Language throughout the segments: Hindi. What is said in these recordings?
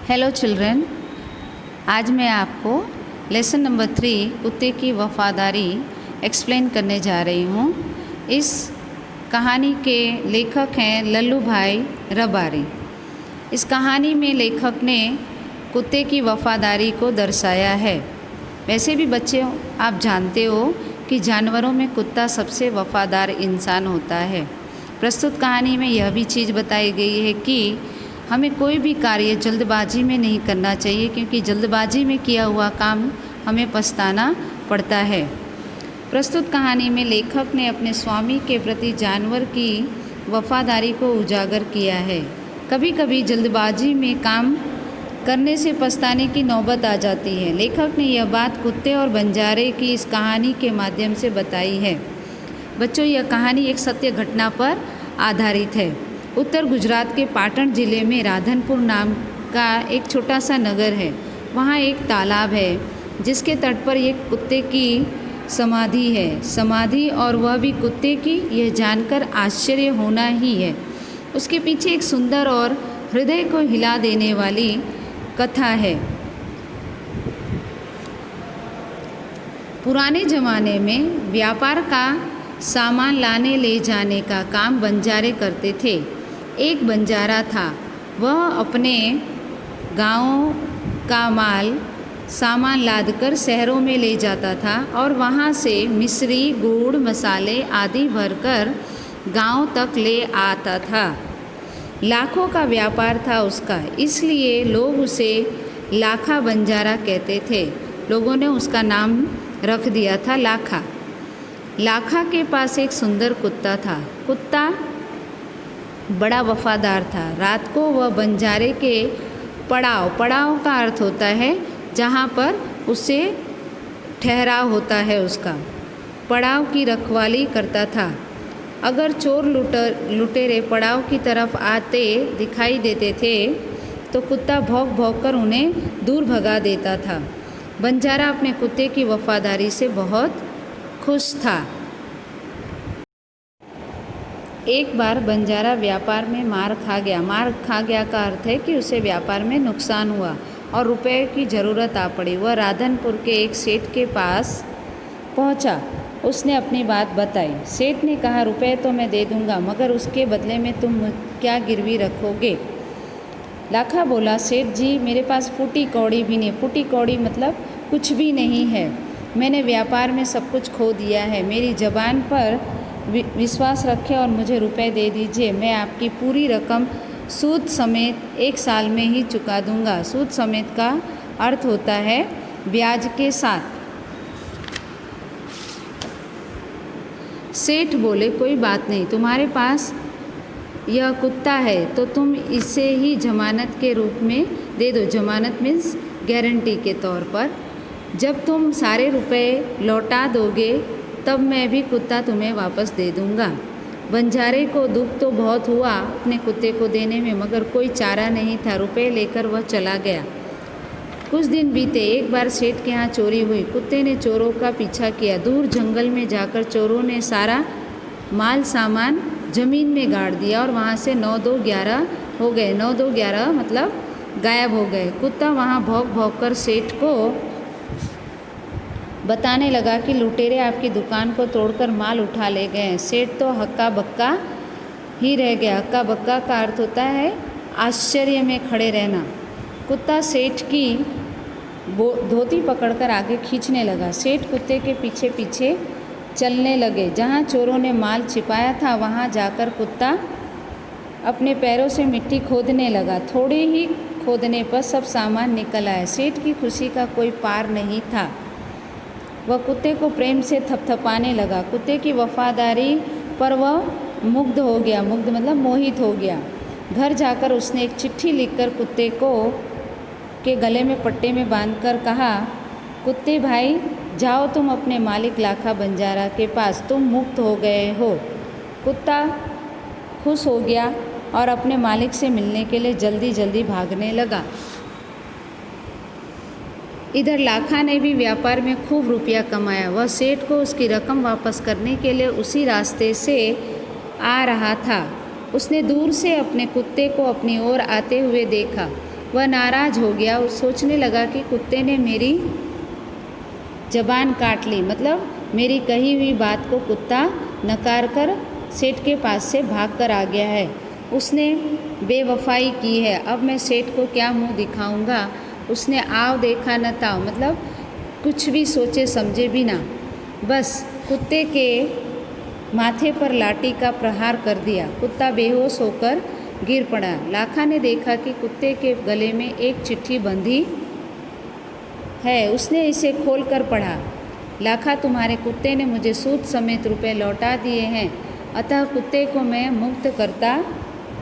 हेलो चिल्ड्रन, आज मैं आपको लेसन नंबर 3 कुत्ते की वफ़ादारी एक्सप्लेन करने जा रही हूँ। इस कहानी के लेखक हैं लल्लू भाई रबारी। इस कहानी में लेखक ने कुत्ते की वफ़ादारी को दर्शाया है। वैसे भी बच्चे, आप जानते हो कि जानवरों में कुत्ता सबसे वफ़ादार इंसान होता है। प्रस्तुत कहानी में यह भी चीज़ बताई गई है कि हमें कोई भी कार्य जल्दबाजी में नहीं करना चाहिए, क्योंकि जल्दबाजी में किया हुआ काम हमें पछताना पड़ता है। प्रस्तुत कहानी में लेखक ने अपने स्वामी के प्रति जानवर की वफादारी को उजागर किया है। कभी कभी जल्दबाजी में काम करने से पछताने की नौबत आ जाती है। लेखक ने यह बात कुत्ते और बंजारे की इस कहानी के माध्यम से बताई है। बच्चों, यह कहानी एक सत्य घटना पर आधारित है। उत्तर गुजरात के पाटण ज़िले में राधनपुर नाम का एक छोटा सा नगर है। वहाँ एक तालाब है जिसके तट पर एक कुत्ते की समाधि है। समाधि और वह भी कुत्ते की, यह जानकर आश्चर्य होना ही है। उसके पीछे एक सुंदर और हृदय को हिला देने वाली कथा है। पुराने ज़माने में व्यापार का सामान लाने ले जाने का काम बंजारे करते थे। एक बंजारा था, वह अपने गाँव का माल सामान लादकर शहरों में ले जाता था और वहाँ से मिश्री, गुड़, मसाले आदि भरकर गांव तक ले आता था। लाखों का व्यापार था उसका, इसलिए लोग उसे लाखा बंजारा कहते थे। लोगों ने उसका नाम रख दिया था लाखा। लाखा के पास एक सुंदर कुत्ता था। कुत्ता बड़ा वफादार था। रात को वह बंजारे के पड़ाव का अर्थ होता है जहाँ पर उसे ठहराव होता है, उसका पड़ाव की रखवाली करता था। अगर चोर लुटेरे पड़ाव की तरफ आते दिखाई देते थे तो कुत्ता भौंक कर उन्हें दूर भगा देता था। बंजारा अपने कुत्ते की वफादारी से बहुत खुश था। एक बार बंजारा व्यापार में मार खा गया का अर्थ है कि उसे व्यापार में नुकसान हुआ और रुपए की ज़रूरत आ पड़ी। वह राधनपुर के एक सेठ के पास पहुंचा। उसने अपनी बात बताई। सेठ ने कहा, रुपए तो मैं दे दूंगा, मगर उसके बदले में तुम क्या गिरवी रखोगे? लाखा बोला, सेठ जी, मेरे पास फूटी कौड़ी भी नहीं। फूटी कौड़ी मतलब कुछ भी नहीं है। मैंने व्यापार में सब कुछ खो दिया है। मेरी ज़बान पर विश्वास रखें और मुझे रुपए दे दीजिए। मैं आपकी पूरी रकम सूद समेत 1 साल में ही चुका दूंगा। सूद समेत का अर्थ होता है ब्याज के साथ। सेठ बोले, कोई बात नहीं, तुम्हारे पास यह कुत्ता है तो तुम इसे ही जमानत के रूप में दे दो। जमानत मीन्स गारंटी के तौर पर। जब तुम सारे रुपए लौटा दोगे तब मैं भी कुत्ता तुम्हें वापस दे दूंगा। बंजारे को दुख तो बहुत हुआ अपने कुत्ते को देने में, मगर कोई चारा नहीं था। रुपए लेकर वह चला गया। कुछ दिन बीते। एक बार सेठ के यहाँ चोरी हुई। कुत्ते ने चोरों का पीछा किया। दूर जंगल में जाकर चोरों ने सारा माल सामान ज़मीन में गाड़ दिया और वहाँ से 9-2-11 हो गए। 9-2-11 मतलब गायब हो गए। कुत्ता वहाँ भौंक कर सेठ को बताने लगा कि लुटेरे आपकी दुकान को तोड़कर माल उठा ले गए। सेठ तो हक्का बक्का ही रह गया। हक्का बक्का का अर्थ होता है आश्चर्य में खड़े रहना। कुत्ता सेठ की धोती पकड़कर आगे खींचने लगा। सेठ कुत्ते के पीछे पीछे चलने लगे। जहाँ चोरों ने माल छिपाया था वहाँ जाकर कुत्ता अपने पैरों से मिट्टी खोदने लगा। थोड़े ही खोदने पर सब सामान निकल आया। सेठ की खुशी का कोई पार नहीं था। वह कुत्ते को प्रेम से थपथपाने लगा। कुत्ते की वफादारी पर वह मुग्ध हो गया। मुग्ध मतलब मोहित हो गया। घर जाकर उसने एक चिट्ठी लिखकर कुत्ते को के गले में पट्टे में बांधकर कहा, कुत्ते भाई, जाओ तुम अपने मालिक लाखा बंजारा के पास, तुम मुक्त हो गए हो। कुत्ता खुश हो गया और अपने मालिक से मिलने के लिए जल्दी जल्दी भागने लगा। इधर लाखा ने भी व्यापार में खूब रुपया कमाया। वह सेठ को उसकी रकम वापस करने के लिए उसी रास्ते से आ रहा था। उसने दूर से अपने कुत्ते को अपनी ओर आते हुए देखा। वह नाराज़ हो गया और सोचने लगा कि कुत्ते ने मेरी ज़बान काट ली, मतलब मेरी कही हुई बात को कुत्ता नकार कर सेठ के पास से भाग कर आ गया है। उसने बेवफाई की है, अब मैं सेठ को क्या मुंह दिखाऊंगा। उसने आव देखा न ताव, मतलब कुछ भी सोचे समझे भी ना, बस कुत्ते के माथे पर लाठी का प्रहार कर दिया। कुत्ता बेहोश होकर गिर पड़ा। लाखा ने देखा कि कुत्ते के गले में एक चिट्ठी बंधी है। उसने इसे खोलकर पढ़ा। लाखा, तुम्हारे कुत्ते ने मुझे सूद समेत रुपए लौटा दिए हैं, अतः कुत्ते को मैं मुक्त करता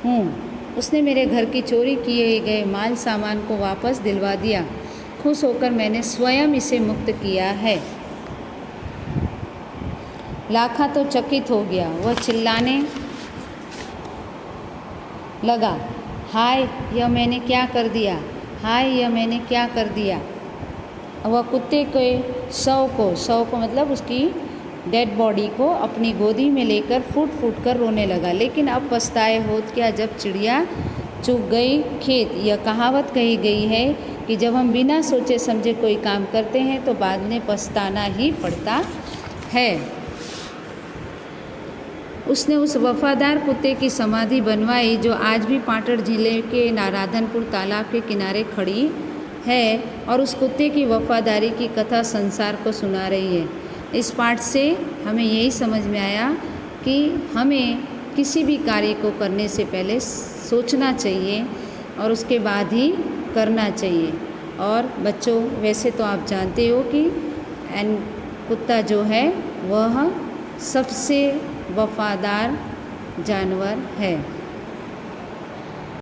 हूँ। उसने मेरे घर की चोरी किए गए माल सामान को वापस दिलवा दिया। खुश होकर मैंने स्वयं इसे मुक्त किया है। लाखा तो चकित हो गया। वह चिल्लाने लगा, हाय यह मैंने क्या कर दिया, हाय यह मैंने क्या कर दिया। वह कुत्ते के शव को मतलब उसकी डेड बॉडी को अपनी गोदी में लेकर फूट फूट कर रोने लगा। लेकिन अब पछताए होत क्या, जब चिड़िया चुग गई खेत। यह कहावत कही गई है कि जब हम बिना सोचे समझे कोई काम करते हैं तो बाद में पछताना ही पड़ता है। उसने उस वफादार कुत्ते की समाधि बनवाई जो आज भी पाटड़ जिले के नाराधनपुर तालाब के किनारे खड़ी है और उस कुत्ते की वफादारी की कथा संसार को सुना रही है। इस पाठ से हमें यही समझ में आया कि हमें किसी भी कार्य को करने से पहले सोचना चाहिए और उसके बाद ही करना चाहिए। और बच्चों, वैसे तो आप जानते हो कि कुत्ता जो है वह सबसे वफादार जानवर है।